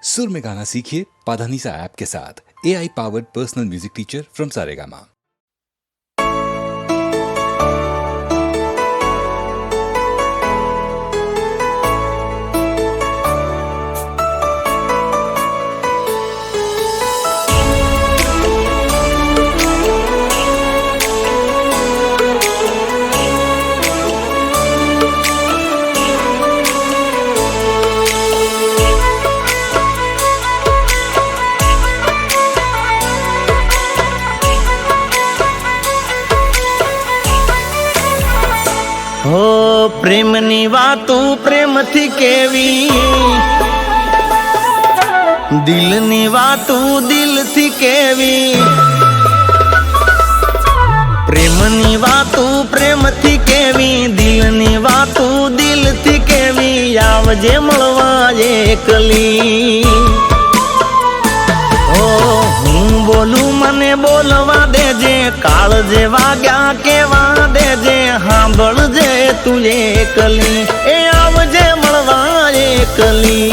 सुर में गाना सीखिए पाधानीसा ऐप के साथ। AI powered personal music teacher from Saregama. हो प्रेमनी वातू प्रेमथी केवी, दिलनी वातू दिलथी केवी। प्रेमनी वातू प्रेमथी केवी, दिलनी वातू दिलथी केवी। आवजे मळवा एकली। ओ हूँ बोलू मने बोलवा देजे, काळजे वाग्या केवा देजे। सांभळजे तू एकली, ए आवजे मळवा एकली।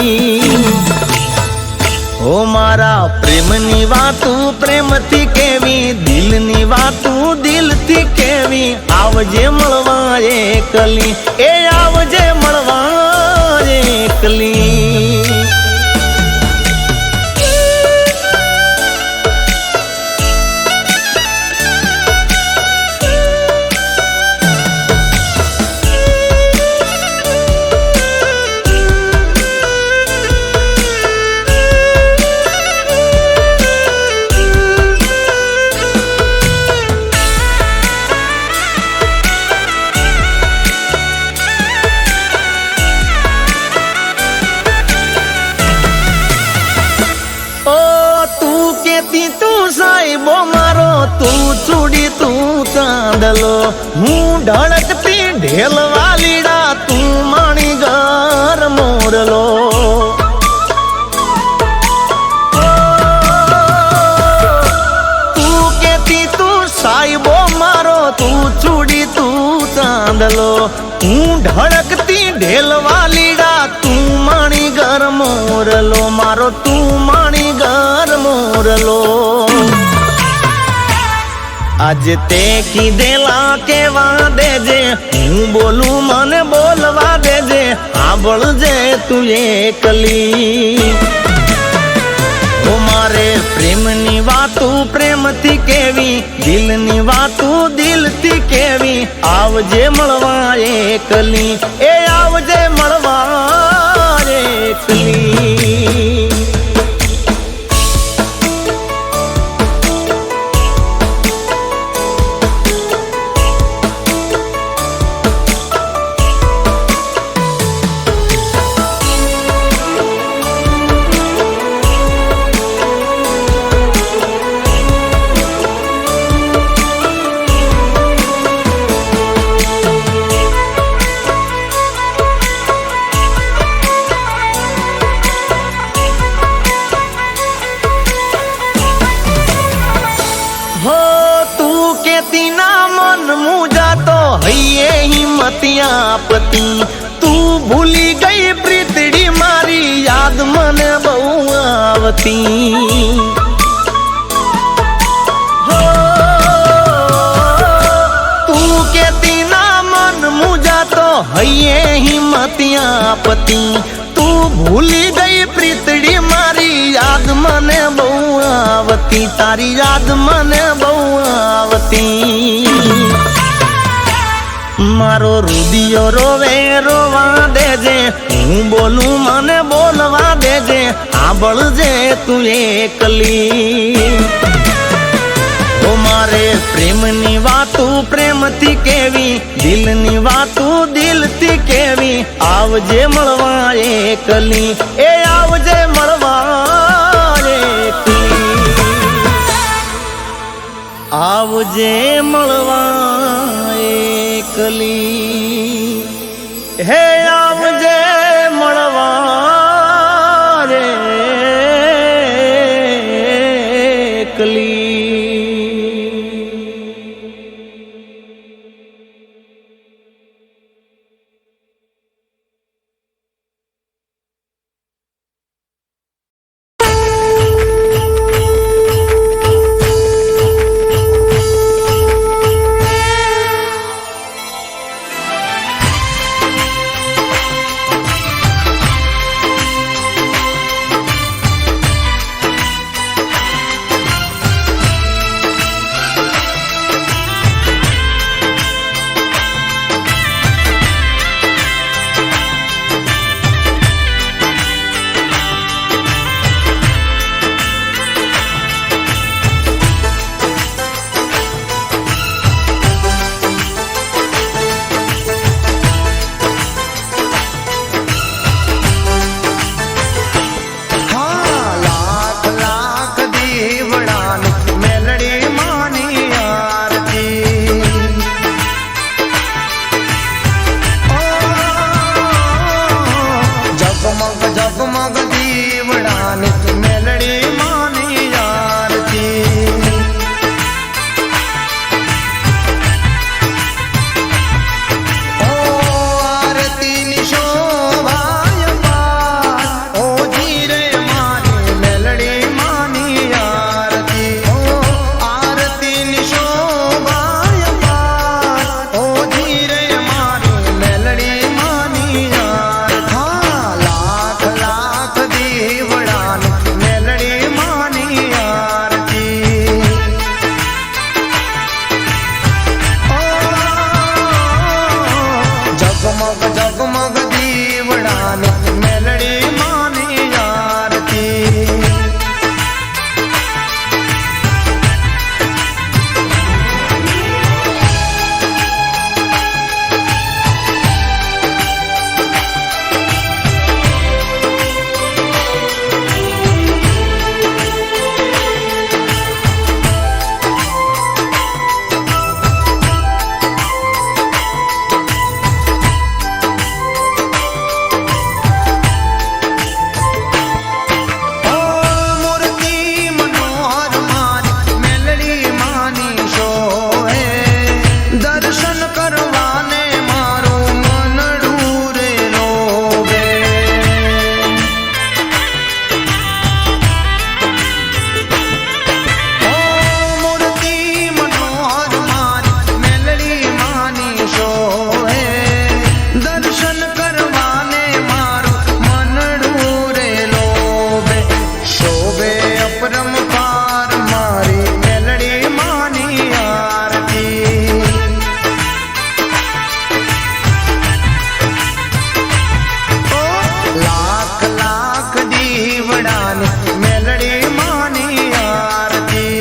ओ मारा प्रेमनी वातू प्रेमथी केवी, दिलनी वातू दिलथी केवी। आवजे मळवा एकली, ए आवजे मळवा एकली। साहिबो मारो तू चूड़ी तू चांदलो, हूँ ढळकती ढेल वालीड़ा तू माणी घर मोरलो। तू केती तू साहिबो मारो तू चूड़ी तू चांदलो, हूँ ढळकती ढेल वालीड़ा तू माणी घर मोरलो। मारो तू माणी घर मोरलो। आज ते की देला केवा देजे, हूँ बोलू मने बोलवा देजे। सांभळजे तू एकली। ओ मारे प्रेमनी वातू प्रेमथी केवी, दिलनी वातू दिलथी केवी। आवजे मळवा एकली, ए आवजे मळवा एकली। हइये हिम्मतिया पति, तू भूली गई प्रीतड़ी मारी, याद मने बहु आवती। हो तू केती ना मन मुझा तो हइये हिम्मतिया पति, तू भूली गई प्रीतड़ी मारी, याद मने बहु आवती। तारी याद मने बहु आवती। मारो रुदियो रोवे रोवा देजे, हूँ बोलू मने बोलवा देजे। सांभळजे तू एकली। ओ मारे प्रेमनी वातू प्रेमथी केवी, दिलनी वातू दिलथी केवी। आवजे मळवा एकली, ए आवजे मळवा एकली। आवजे मळवा एकली, हे आवजे मळवा एकली। દીવડાની મેલડી માની આરતી ઓ આરતીની શોભાય પાર ઓ ધીરે મારી મેલડી માની આરતી ઓ આરતીની શોભાય પાર ઓ ધીરે મારી મેલડી માની આરતી લાખ લાખ દીવડાની મેલડી માની આરતી જગમગ જગમગ દીવડાની મેલડી માની આરતી મૂર્તિ મનોહર મારી મેલડી માની શોહે દર્શન કરવાને મારું મનડું રે રોવે ઓ મૂર્તિ મનોહર મારી મેલડી માની શોહે દર્શન કરવાને મારું મનડું રે લોભે શોભે અપરંપાર મારી મેલડી માની આરતી ઓ લાખ લાખ દીવડાની મેલડી માની આરતી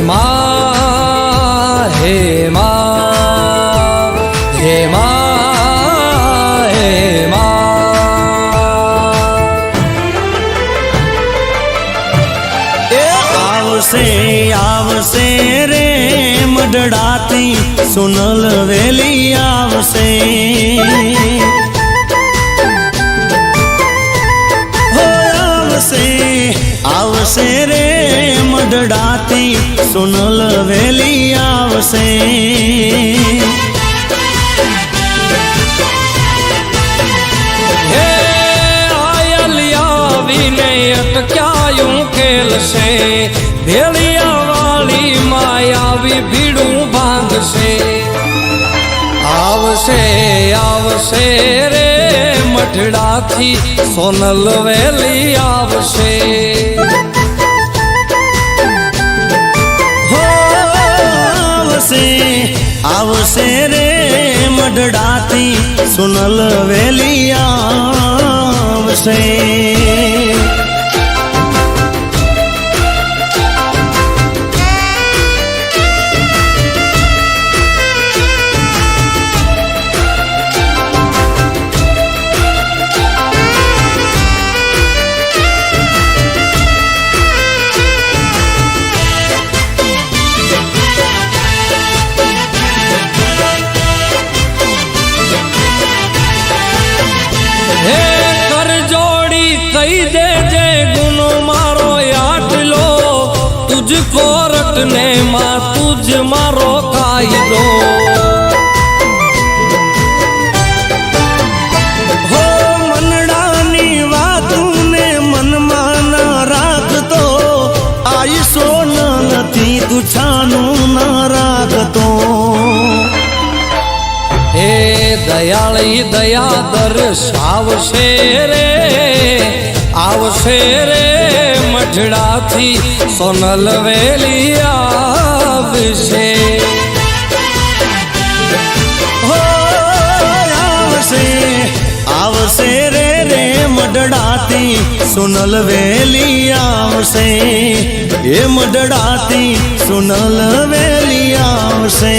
માં હે માં હે માં હે માં આવશે આવશે રે મઢડાથી સોનલ વેલી આવશે હો આવશે આવશે રે મઢડાથી સોનલ વેલી આવશે હે આયલિયા વિને અટક્યાયું કેલશે ભેળિયા વાળી માયાવી ભીડું ભાંગશે આવશે આવશે રે મઢડાથી સોનલ વેલી આવશે હો આવશે આવશે રે મઢડાથી સોનલ વેલી આવશે હે કર જોડી કહી દેજે ગુનો મારો આટલો તુજ કોરટ ને માં તુજ મારો કાયદો હો મનડાની વાતુને મનમાં ન રાખતો આઈ સોન નથી તું છાનું ન રાખતો હે દયાળી દયા દર્શાવશે રે આવશે રે મઢડાથી સોનલ વેલી આવશે હો આવશે આવશે રે રે મઢડાથી સોનલ વેલી આવશે એ મઢડાથી સોનલ વેલી આવશે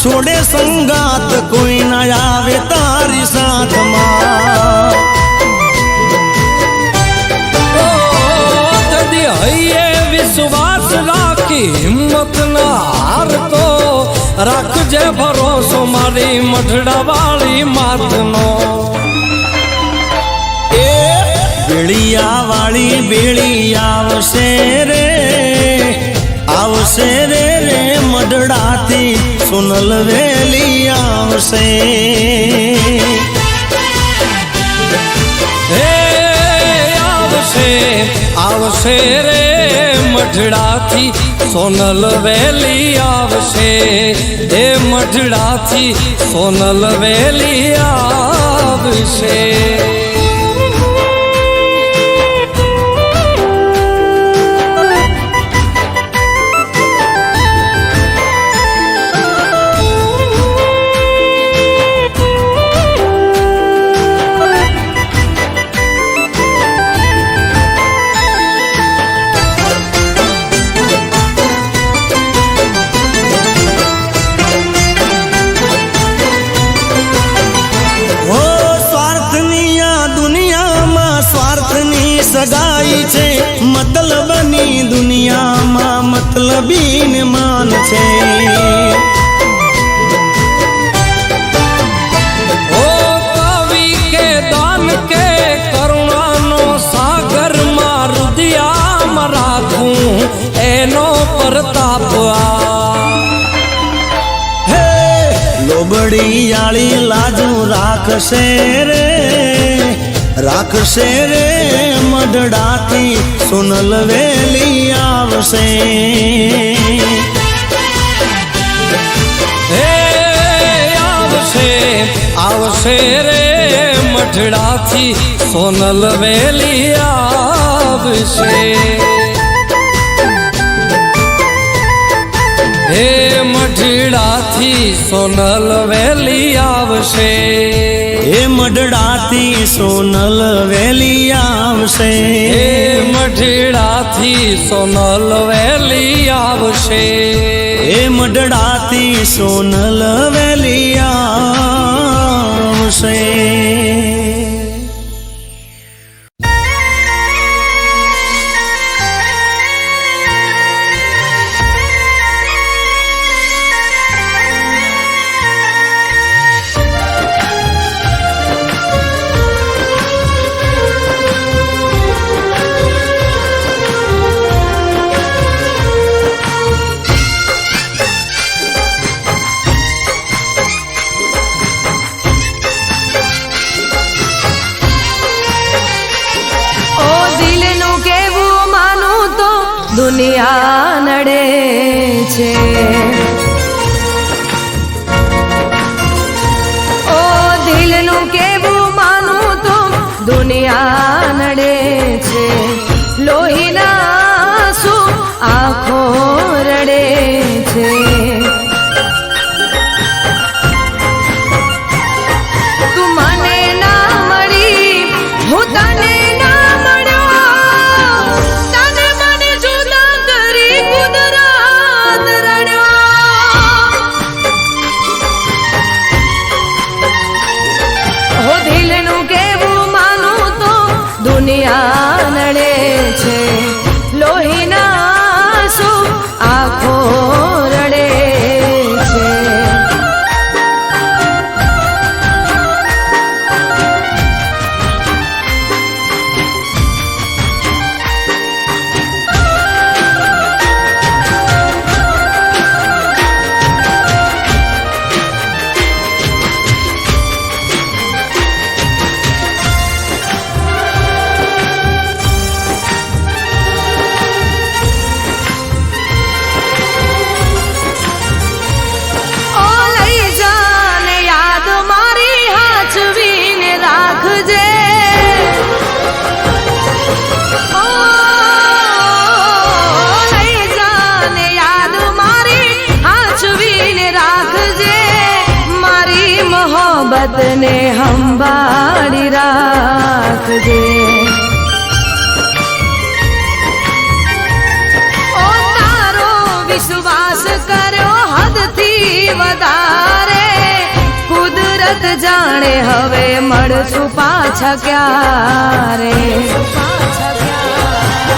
છોડે સંગાત કોઈ ના આવે તારી સાથમાં જદી હૈયે વિશ્વાસ રાખી હિંમત ના હારતો રાખજે ભરોસો મારી મઢડા વાળી માતનો એ બેળિયા વાળી બેળી આવશે રે રે મઢડાથી સોનલ વેલી આવશે હે આવશે આવશે રે મઢડાથી સોનલ વેલી આવશે હે મઢડાથી સોનલ વેલી આવશે સગાઈ છે મતલબની દુનિયામાં મતલબીન માન છે ઓ કવિ કે દાન કે કરુણાનો સાગર માં રુદિયામાં રાખું એનો પ્રતાપ હે લોબડી આળી લાજુ રાખશે રે રાખશે રે મઢડાથી સોનલ વેલી આવશે હે આવશે આવશે રે મઢડાથી સોનલ વેલી આવશે હે મઢડાથી સોનલ વેલી આવશે એ મઢડાથી સોનલ વેલી આવશે હે મઢડાથી સોનલ વેલી આવશે એ મઢડાથી સોનલ વેલી આવશે દુનિયા નડે છે ઓ દિલનું કેવું માનું તો દુનિયા નડે છે લોહીના આંસુ આંખો રડે છે તું મને ના મળી હું તને દુનિયા નડે છે લોહીના આંસુ આંખો રડે છે મોહબ્બતને સંભાળી રાખજે ઓ તારો વિશ્વાસ કર્યો હદથી વધારે કુદરત જાણે હવે મળશું પાછા ક્યારે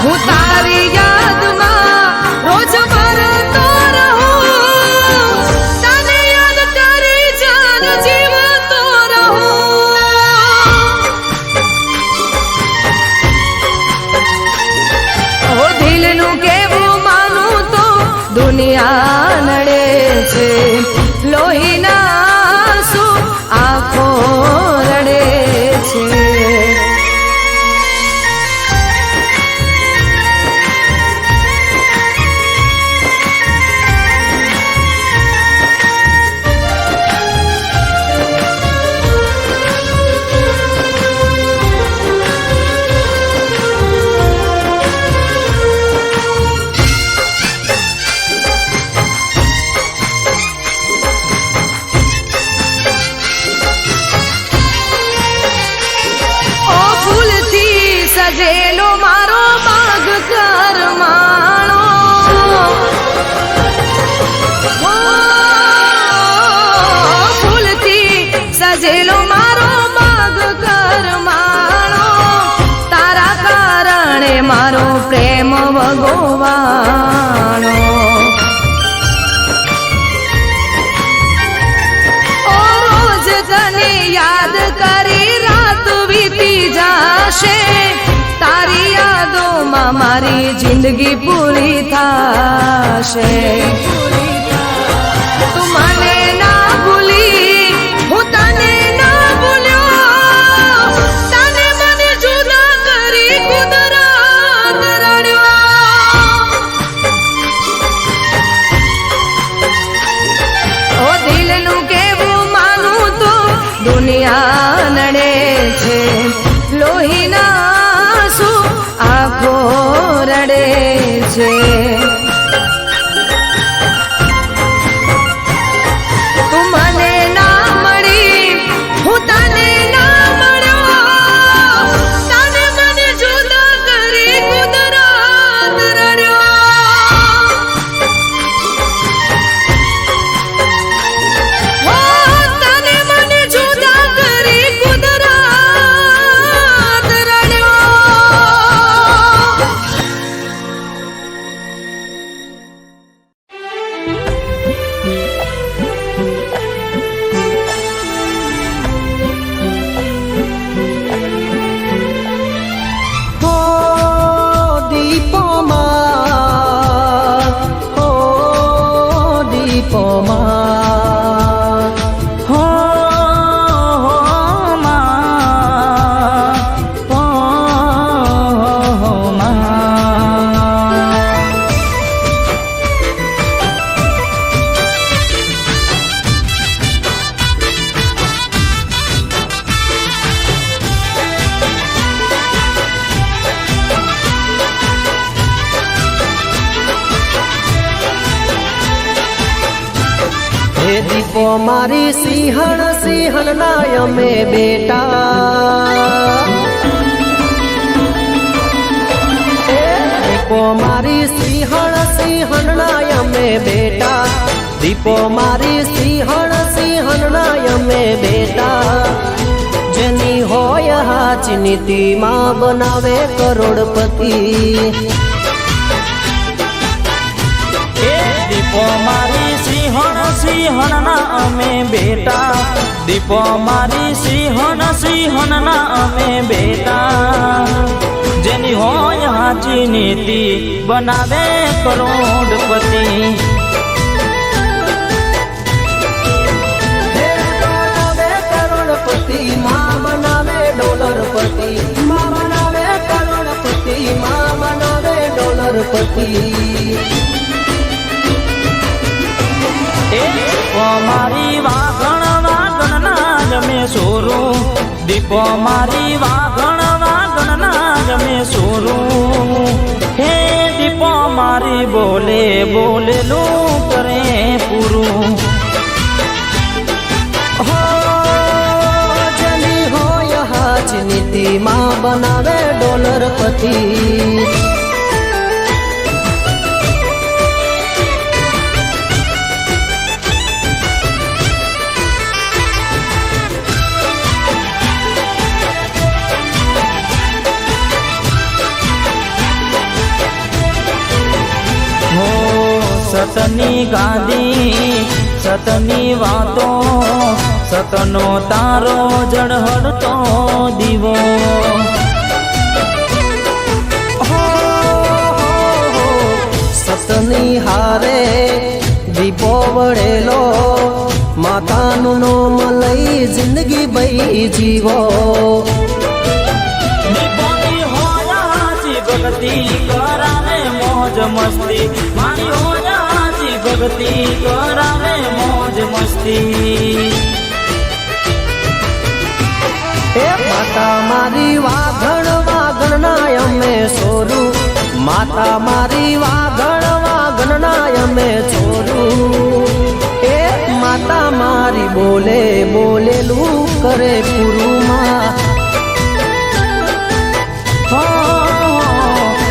હું તારી યાદમાં રોજ મરતો રહું તને યાદ કરી જાન જીવતો રહું ઓ દિલનું કેવું માનું તો દુનિયા નડે છે લોહીના આંસુ આંખો રડે છે સજેલો મારો બાગ કરમાણો ફૂલથી સજેલો મારો બાગ કરમાણો તારા કારણે મારો પ્રેમ ભગવાણો ઓ રોજ તને યાદ કરી રાત વીતી જાશે તારી યાદોમાં મારી જિંદગી પૂરી થાશે તું મને ના ભૂલી હું તને ના ભૂલ્યો તને મને દીપો મારી સિંહણ ના અમે બેટા દીપો મારી સિંહણ ના અમે બેટા દીપો મારી સિંહણ ના અમે બેટા જેની હોય હાચી નીતિમાં બનાવે કરોડપતિ દીપો મારી સિંહણ ના અમે બેટા દીપો મારી સિંહણ ના અમે બેટા જેની હોય હાચી નીતિ બનાવે કરોડપતિ માં બનાવે ડોલરપતિ માં બનાવે કરોડપતિ માં બનાવે ડોલરપતિ મારી વાગણ ના જમે સોરું દીપો મારી વાગણ ના જમે સોરું હે દીપો મારી બોલે બોલેલું કરે પૂરું નીતિમાં બનાવે ડોલરપતિ સતની ગાદી સતની વાતો સતનો તારો જળહળતો દીવો સતની હારે દીપો વળેલો માતાનું નોમ લઈ જિંદગી બઈ જીવો દીપોની હોયાજી ભક્તિ કરાવે મોજ મસ્તી મારી હોયાજી ભક્તિ કરાવે મોજ મસ્તી માતા મારી વાઘણ ના અમે સોરું માતા મારી વાઘણ ના અમે છોરું એ માતા મારી બોલે બોલેલું કરે પૂરું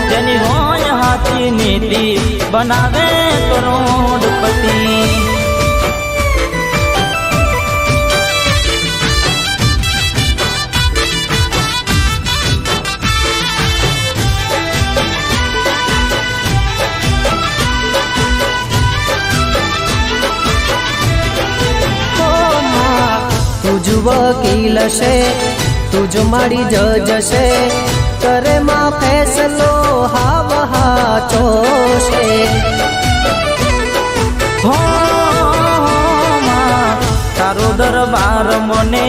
જેની હોય હાથી નીતિ બનાવે કરોડપતિ તુજ વકીલ છે તુજ મારી જજ છે કરે માં ફેસલો હાચો છે તારો દરબાર મને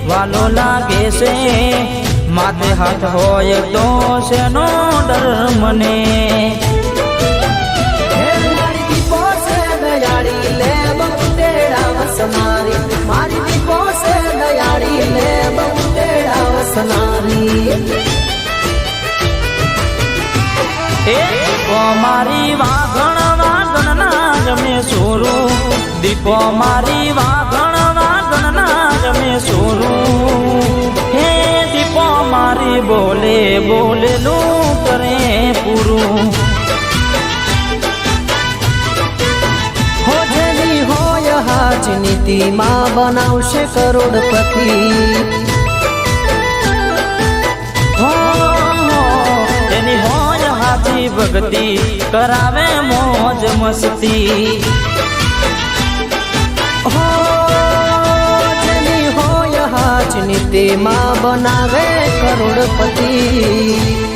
વાલો લાગે છે માથે હાથ હોય તો શેનો ડર મને દયાળી લે બુટેડા વસનારી મારી દીપો છે દયાળી લે બુટેડા વસનારી મારી વાગણ ના જમે સોરું દીપો મારી વાગણ ના જમે સોરું હે દીપો મારી બોલે બોલેલું કરે પૂરું નીતિમાં બનાવશે કરોડપતિ તેની હોય હાથી ભક્તિ કરાવે મોજ મસ્તી જેની હોય હાચ નીતિમાં બનાવે કરોડપતિ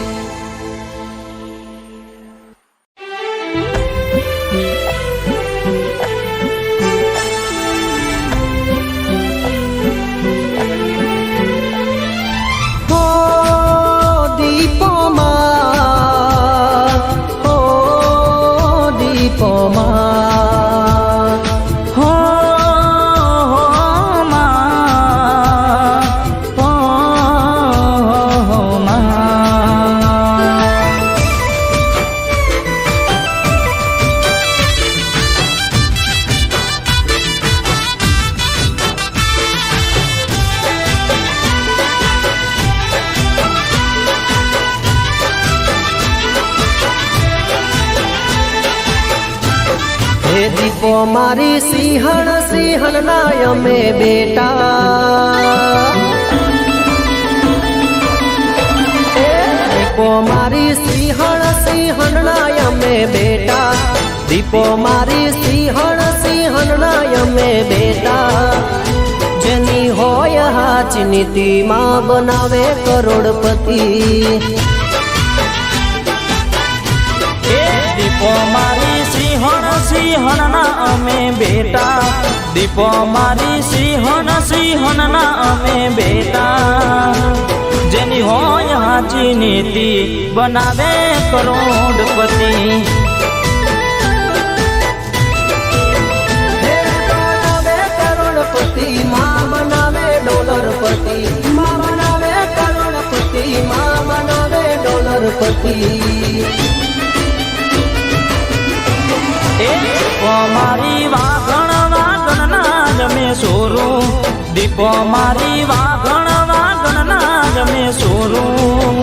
હે દીપો મારી સિંહણ ના અમે બેટા, દીપો મારી સિંહણ ના અમે બેટા, દીપો મારી સિંહણ ના અમે બેટા, જેની હોય હાચ નીતિમાં બનાવે કરોડપતિ. દીપો મારી સિંહણ ના અમે બેટા, દીપો મારી સિંહણ ના અમે બેટા, જેની હોય હાચી નીતિ બનાવે કરોડપતિ. માં બનાવે ડોલરપતિ, માં બનાવે કરોડપતિ, માં બનાવે ડોલરપતિ. મારી વાગણ ના જમે સોરું, દીપો મારી વાગણ ના જમે સોરું.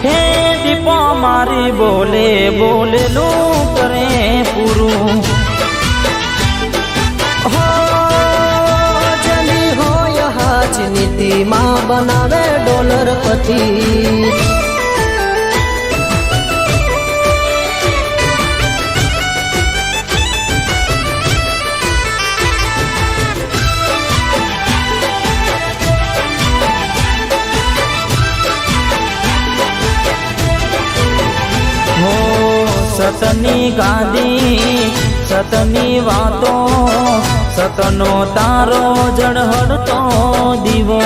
હે દીપો મારી બોલે બોલેલું કરે પૂરું. નીતિમાં બનાવે ડોલરપતિ. હો સતની ગાદી સતની વાતો, સતનો તારો જળહળતો દીવો.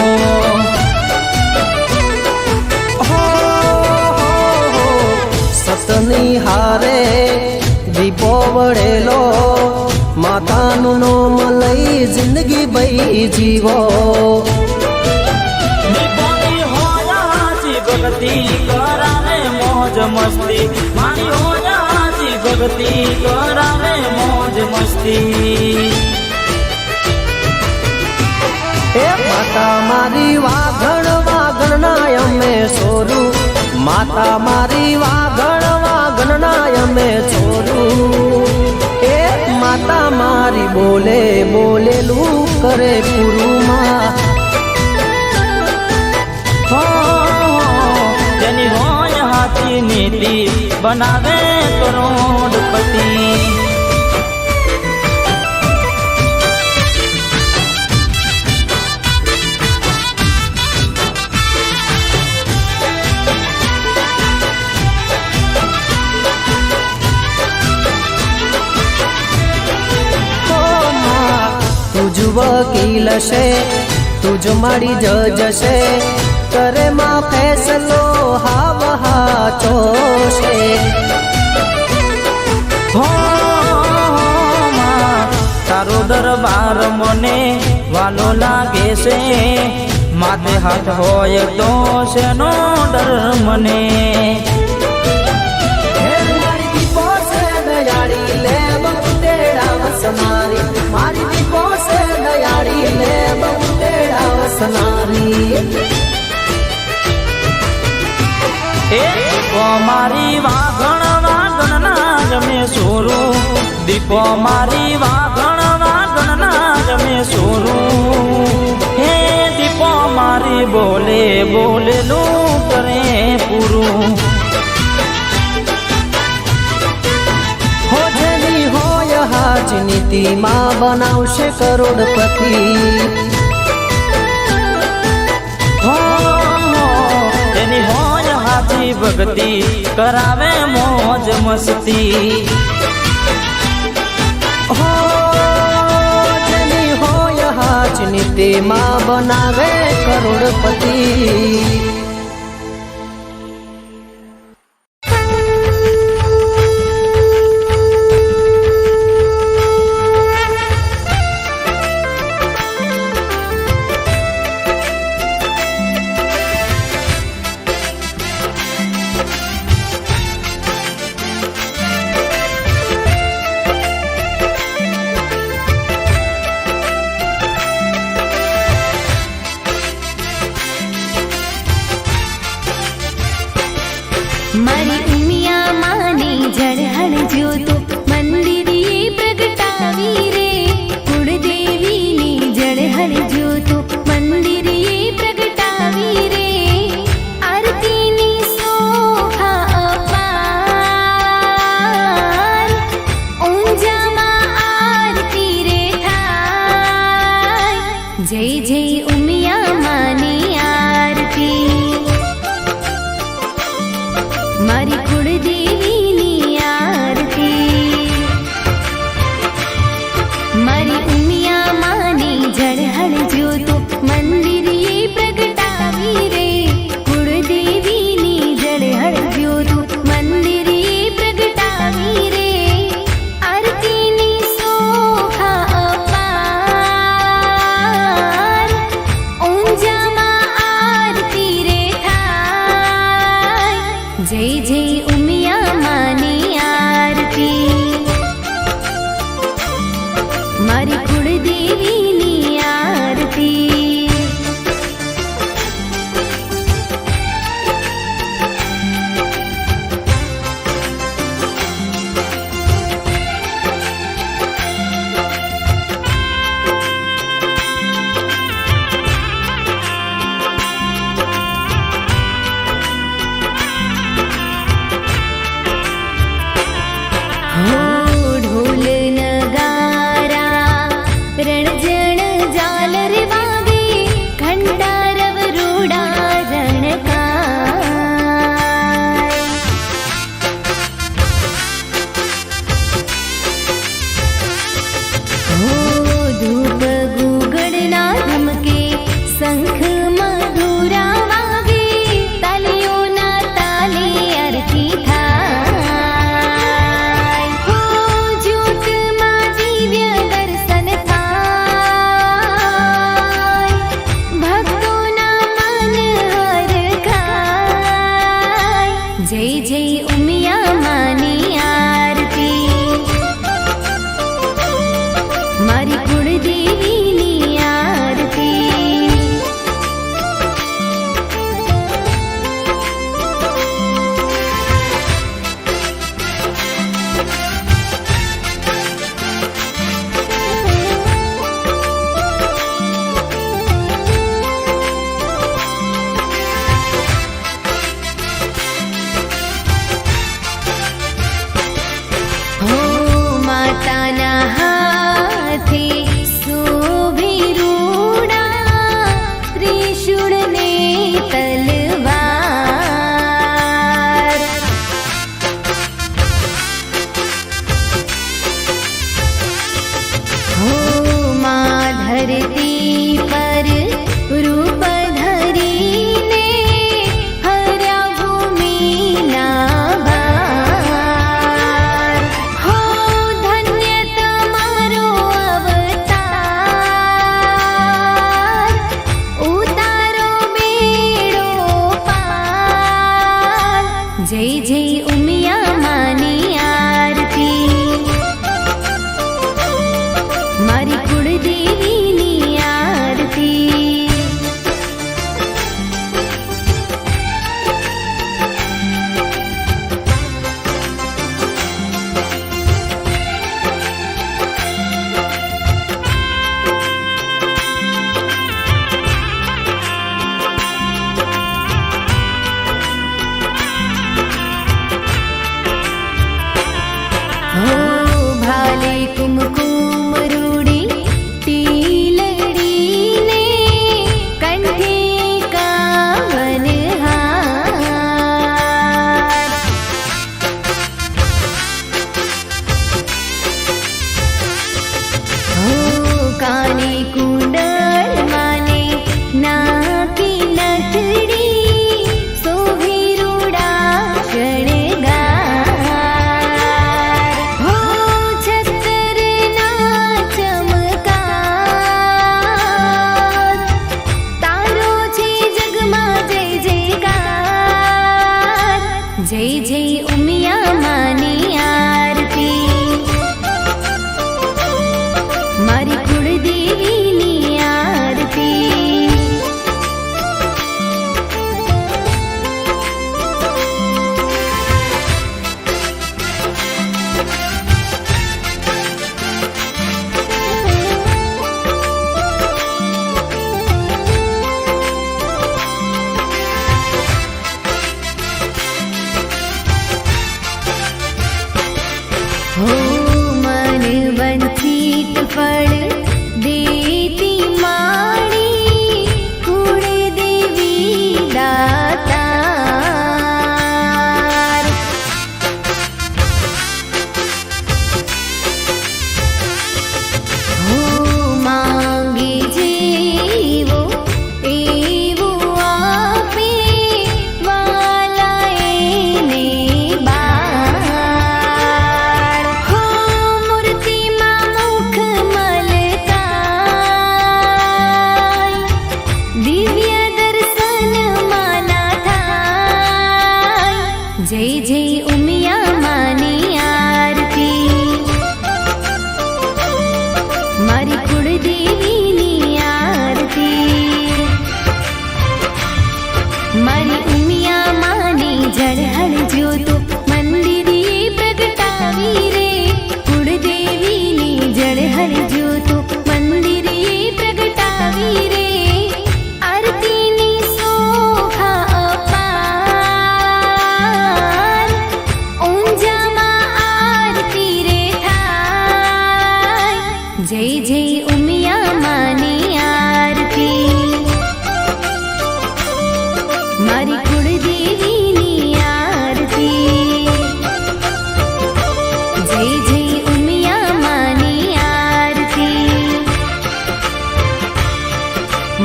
સતની હારે દીપો વળેલો, માતાનું નોમ લઈ જિંદગી બઈ જીવો. દીપોની હોય હાચી ભક્તિ કરાવે મોજ મસ્તી, મારી હોય હાચી ભક્તિ કરાવે મોજ મસ્તી. માતા મારી વાગણ ના અમે છોરું, માતા મારી વાગણ ના અમે છોરું. એ માતા મારી બોલે બોલેલું કરે પૂરું. જેની હોય હાચી નીતિ બનાવે કરોડપતિ. તુજ વકીલ છે, તુજ મારી જજ છે, કરે માં ફેસલો હાવ હાચો છે. તારો દરબાર મને વાલો લાગે છે, માથે હાથ હોય તો શેનો ડર મને. દયાળી લે બહુ તેડા વસનારી, મારી દીપો છે દયાળી લે બહુ તેડા વસનારી. દીપો મારી વાગણ ના જમે સોરું, દીપો મારી વાગણ ના જમે સોરું. હે દીપો મારી બોલે બોલેલું કરે પૂરું. જેની હોય હાચ નીતિમાં બનાવશે કરોડપતિ. તેની હોય હાચી ભક્તિ કરાવે મોજ મસ્તી. જેની હોય હાચ નીતિમાં બનાવે કરોડપતિ. ઉમિયા માની આરતી મારી કુળદેવીની આરતી મારી ઉમિયા માની ઝળહળ જ્યોતો મંદિરે પ્રગટાવી રે કુળદેવીની ઝળહળ જ્યોતો મંદિરે પ્રગટાવી રે આરતીની શોભા અપાર ઊંઝામાં આરતી રે થાય જય જય ઉમિયા માની આરતી મારી કુળદેવીની આરતી ઢોલ નગારા રણજણ ઝાલર વાગે ઘંટારવ રૂડા રણકાર ધૂપ ગુગળના ધમકે શંખ મધુરા વાગે તાલીઓના તાલે આરતી થાય જ્યોતમાં દિવ્ય દર્શન થાય ભક્તોના મન હરખાય જય જય ઉમિયા માની આરતી મારી કુળદેવીની આરતી હો માતાના હાથે શોભે રૂડા ત્રિશૂળ ને તલવાર હો મા ધરતી પર રૂપ ધરીને હર્યા ભૂમિના ભાર હો ધન્ય તમારો અવતાર ઉતારો બેડો પાર જય જય ઉમિયા માની આરતી મારી કુળદેવીની આરતી હો ભાલે કુમકુમ રૂડી ટીલડીને કંઠે કાવન હાર હો કાને કુંડળ માને નાકી નથડી શોભે રૂડા શણગાર હો છત્ર जय जय उमिया मानी आरती मारी कुलदेवीनी आरती मारी उमिया मानी जड़हड़ ज्योतो मंदिरे प्रगटावी रे कुलदेवीनी जड़हड़ ज्योतो मंदिरे प्रगटावी रे आरतीनी शोभा अपार ऊंजामा आरती रे थाय जय जय उमिया मानी आरती मारी कुलदेवीनी आरती जय जय उमिया मानी आरती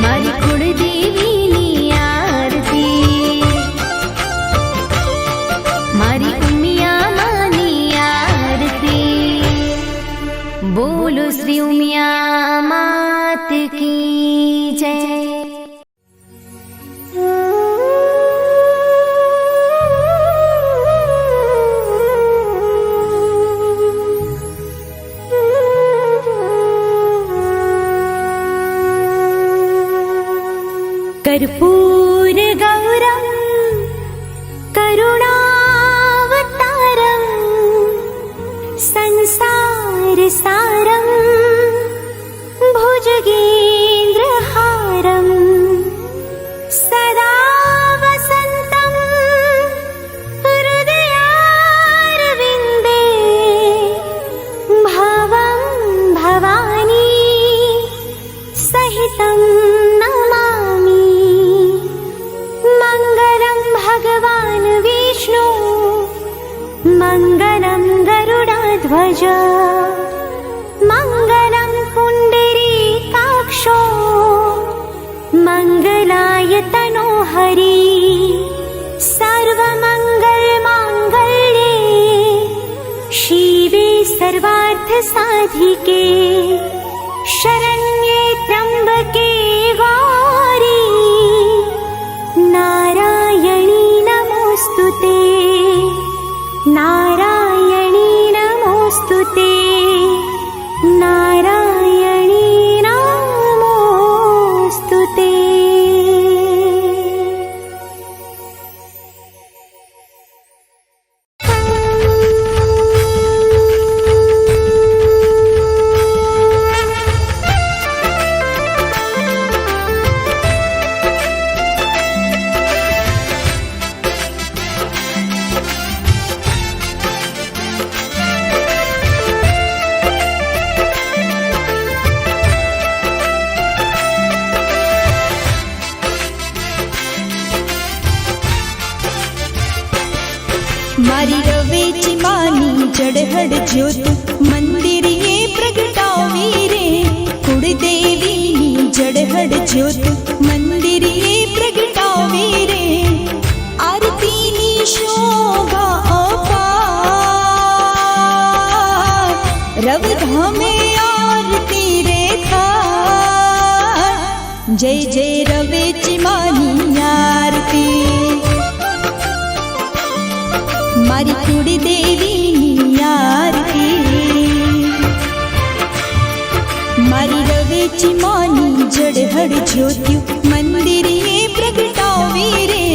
मारी कुलदेवीनी आरती मारी उमिया मानी आरती बोलो श्री उमिया मात की जय। कर्पूर गौरम करुणावतारम संसार सारम भुजगेन्द्रहारम सदा वसन्तं हृदयारविन्दे भवं भवानी सहितं नमामि मङ्गलं भगवान् विष्णु मङ्गलं गरुडध्वज मङ्गलं पुण्डरीकाक्षो मङ्गलाय तनोहरि सर्वमङ्गलमाङ्गल्ये शिवे सर्वार्थसाधिके शरण्ये त्र्यम्बके गौरी नारायणी नमोस्तुते नारायणी नमोस्तुते नारायणी नमोस्तुते। मारी रवेची मानी जड़हड़ ज्योत मंदिरिये प्रगटावी रे कुलदेवीनी जड़हड़ ज्योत मंदिरिये प्रगटावी रे आरतीनी शोभा अपार रवधामे आरती रे थाय जय जय रवेची मानी आरती मारी कुलदेवीनी आरती मारी रवेची मानी जड़हड़ ज्योत्यु मंदिरिये प्रगटावी रे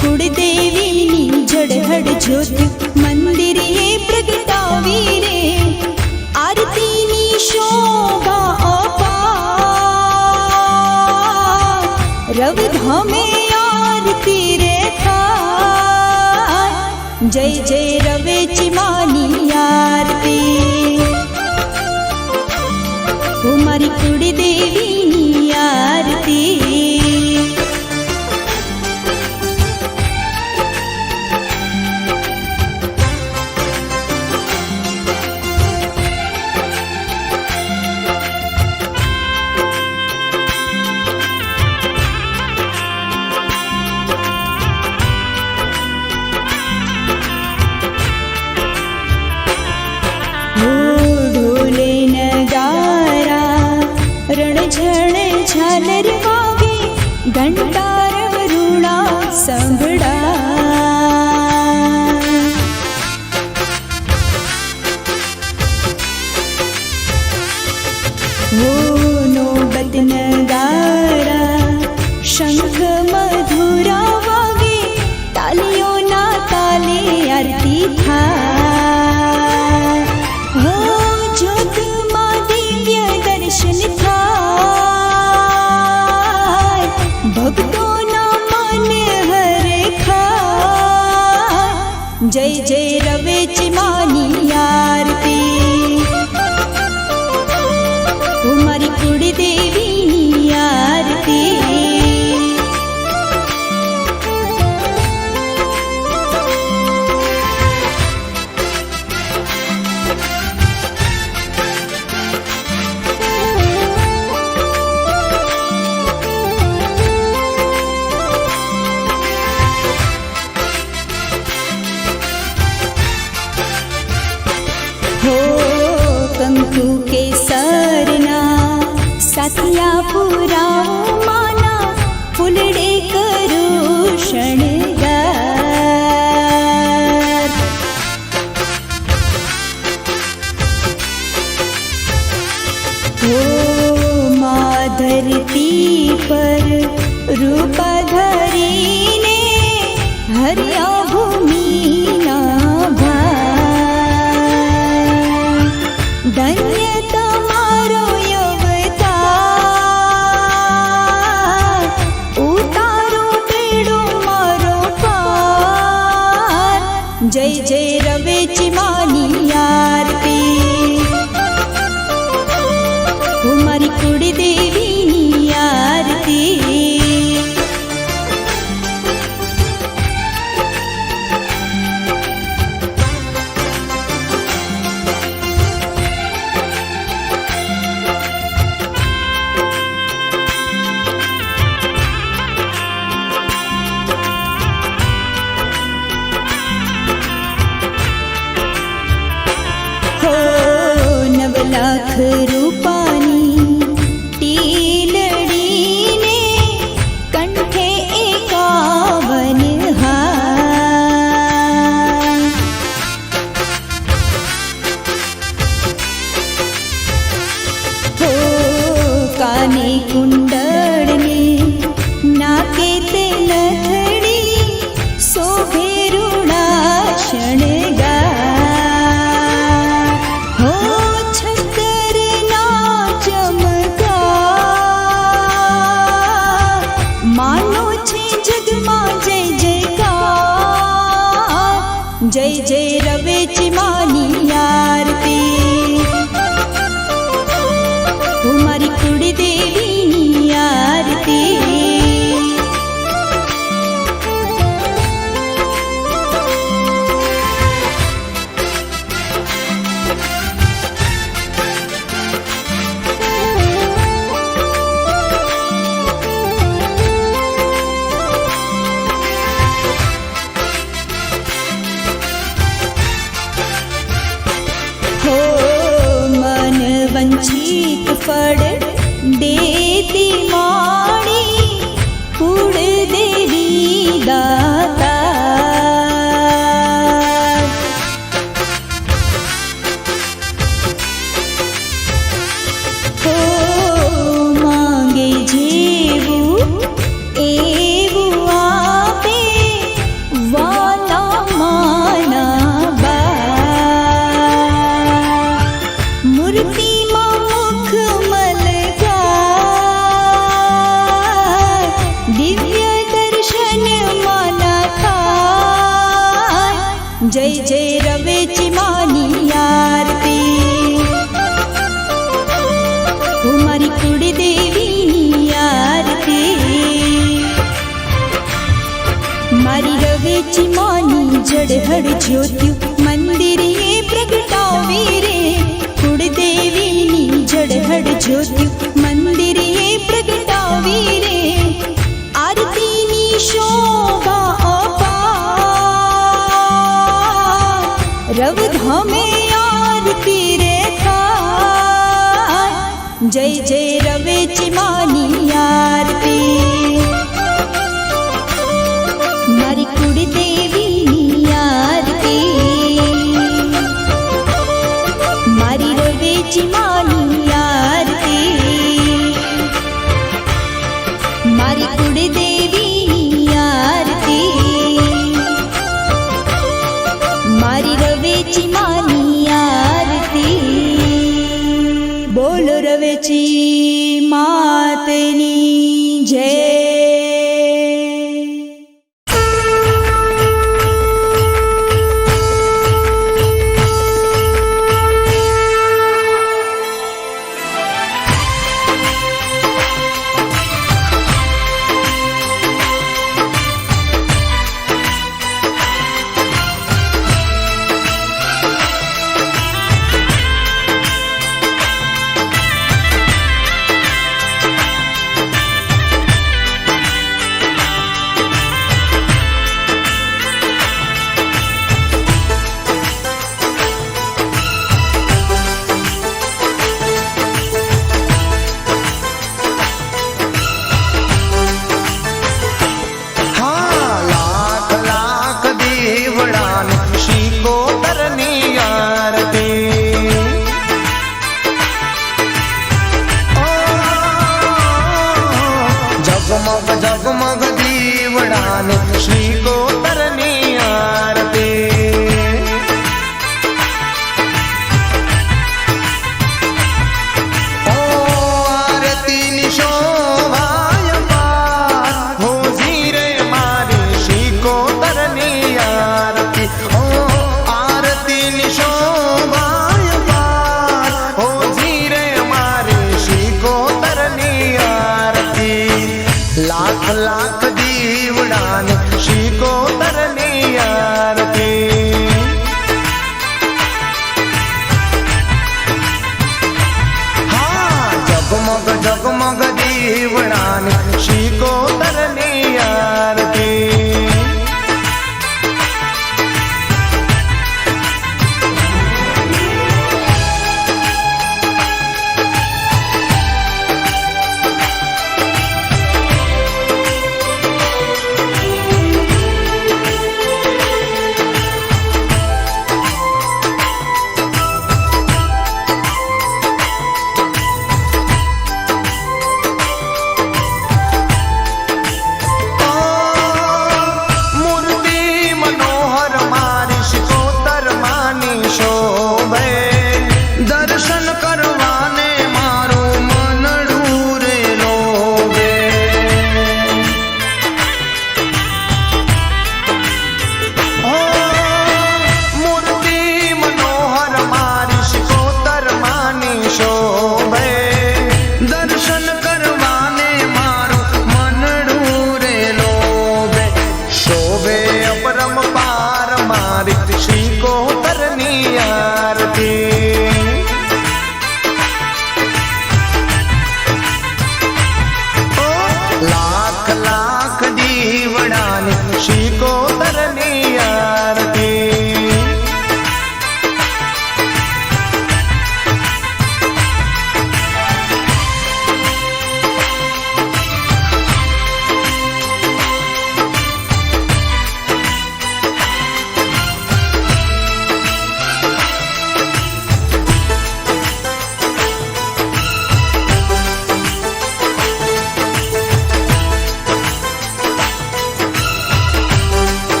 कुलदेवीनी जड़हड़ ज्योत्यु मंदिरिये प्रगटावी रे आरतीनी शोभा अपार रवधामे आरती रे थाय जय जय रवेची मानी आरती ओ मारी कुलदेवीनी आरती रणझण झालर वागे घंटार वरुणा संभळा શંખ મધુરા વાગે, તાલીઓના તાલે આરતી થાય. હો જ્યોતમાં દિવ્ય દર્શન થાય, ભક્તોના મન હરખાય. જય જય રવેચી માની આરતી, ઓ મારી કુળદેવીની આરતી. હો કંકુ કેસરના સાથિયા પુરાવો માના, ફૂલડે કરું શણગાર. હો મા ધરતી પર રૂપ ધરીને હરિયા ભૂમિના ભાર. ધન્ય તમારો અવતાર, ઉતારો બેડો મારો પાર. જય જય રવેચી માની આરતી, ઓ મારી કુળદેવીની આરતી. હો 9 લાખ રૂપાની ટીલડીને, કંઠે 51 હાર. હો કાને કુંડળને, નાકે તે નથડી, શોભે રૂડા શણગાર. હો છતરના ચમકાર, માનો છે જગમાં જય જયકાર. જય જય રવેચી માની આરતી, ઓ મારી કુળદેવીની આરતી. હો મન વંચિત ફળ દેતી માણી, કુળદેવી દાતાર. હો માંગે જેવું એવું આપે, વાલા માના બા. મૂર્તિમાં મુખ મલકાય, દિવ્ય દર્શન માના થાય. જય જય રવેચી માની આરતી, ઓ મારી કુળદેવીની આરતી. મારી રવેચી માની જડહડ જ્યોત્યું, મંદિરે પ્રગટાવી રે. કુળદેવીની જડહડ જ્યોત્યું, મંદિરે પ્રગટાવી રે. આરતીની શોભા અપાર, રવધામે આરતી રે થાય. જય જય રવેચી માની આરતી, મારી કુળદેવીની આરતી. મારી રવેચી માની આરતી, મારી કુળદેવી જગમગ દીવડાને શ્રી કોતરની આરતી ઓ આરતીની શોભાય પાર હોજી રે મારી શ્રી કોતરની આરતી ઓ આરતીની શોભાય પાર હોજી રે મારી શ્રી કોતરની આરતી લાખ લાખ દીવડાને શ્રી કોતરની આરતી હા જગમગ જગમગ દીવડાને શ્રી કોતરની આરતી લાખ લાખ દીવડાને શ્રી કોતરની આરતી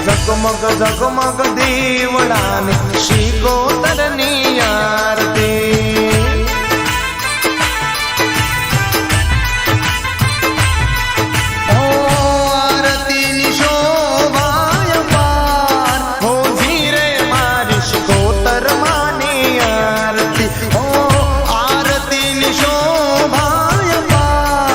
જગમગ જગમગ દીવડાને શ્રી કોતરની આરતી ઓ આરતીની શોભાય પાર હોજી રે મારી શ્રી કોતરમાની આરતી ઓ આરતીની શોભાય પાર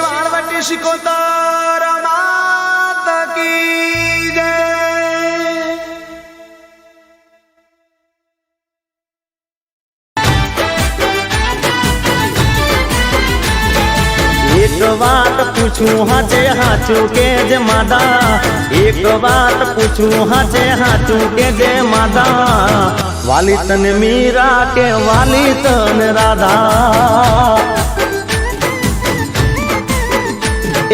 પાર્વતી શિકોતર માત કી જય। એક વાત પૂછું હાચે હાચું કે જે માદા, એક વાત પૂછું હાચે હાચું કે જે માદા, વાલી તને મીરા કે વાલી તને રાધા।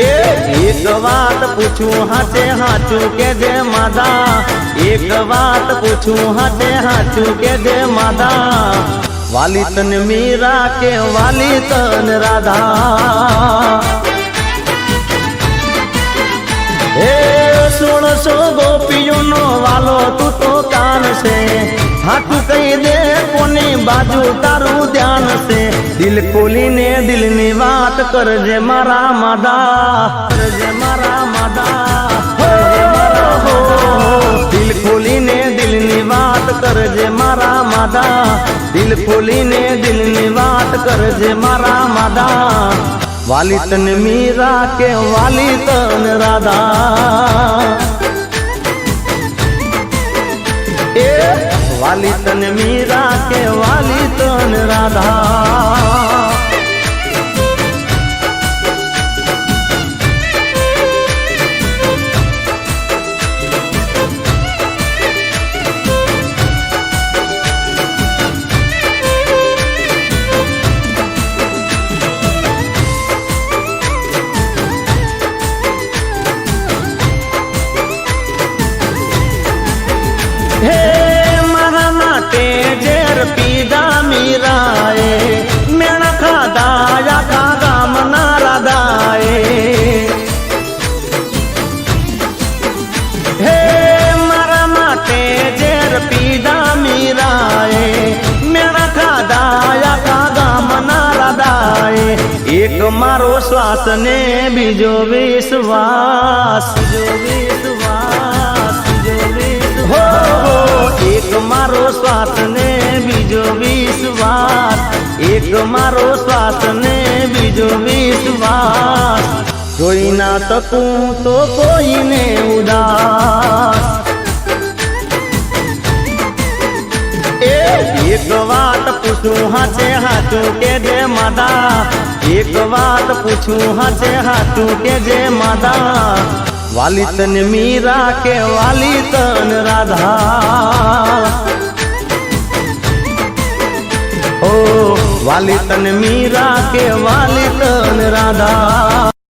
એક વાત પૂછું હાચે હાચું કે જે માદા, એક વાત પૂછું હાચે હાચું કે જે માદા, વાલી તને મીરા કે વાલી તન રાધા। હે 1600 ગોપીઓનો વાલો તું તો કાન છે, હાથું કહી દે કોની બાજુ તારું ધ્યાન છે, દિલ ખોલીને દિલની વાત કરજે મારા માદા, કરજે મારા માદા, દિલ ખોલીને દિલની વાત કરજે મારા માદા, દિલ ખોલીને દિલની વાત કરજે મારા માદા, વાલી તને મીરા કે વાલી તન રાધા। એ વાલી તને મીરા કે વાલી તન રાધા। હે મારા માટે ઝેર પીધા મીરાએ, મેણા ખાધા આખા ગામના રાધાએ। હે મારા માટે ઝેર પીધા મીરાએ, મેણા ખાધા આખા ગામના રાધાએ। એક મારો શ્વાસ ને બીજો વિશ્વાસ, બીજો વિશ્વાસ, બીજો વિશ્વાસ, એક મારો શ્વાસ ને બીજો વિશ્વાસ, એક મારો શ્વાસ ને બીજો વિશ્વાસ, જોઈ ના શકું તો કોઈને ઉદાસ। એક વાત પૂછું હાચે હાચું કે જે માદા, એક વાત પૂછું હાચે હાચું કે જે માદા, વાલી તને મીરા કે વાલી તન રાધા। ઓ વાલી તને મીરા કે વાલી તન રાધા।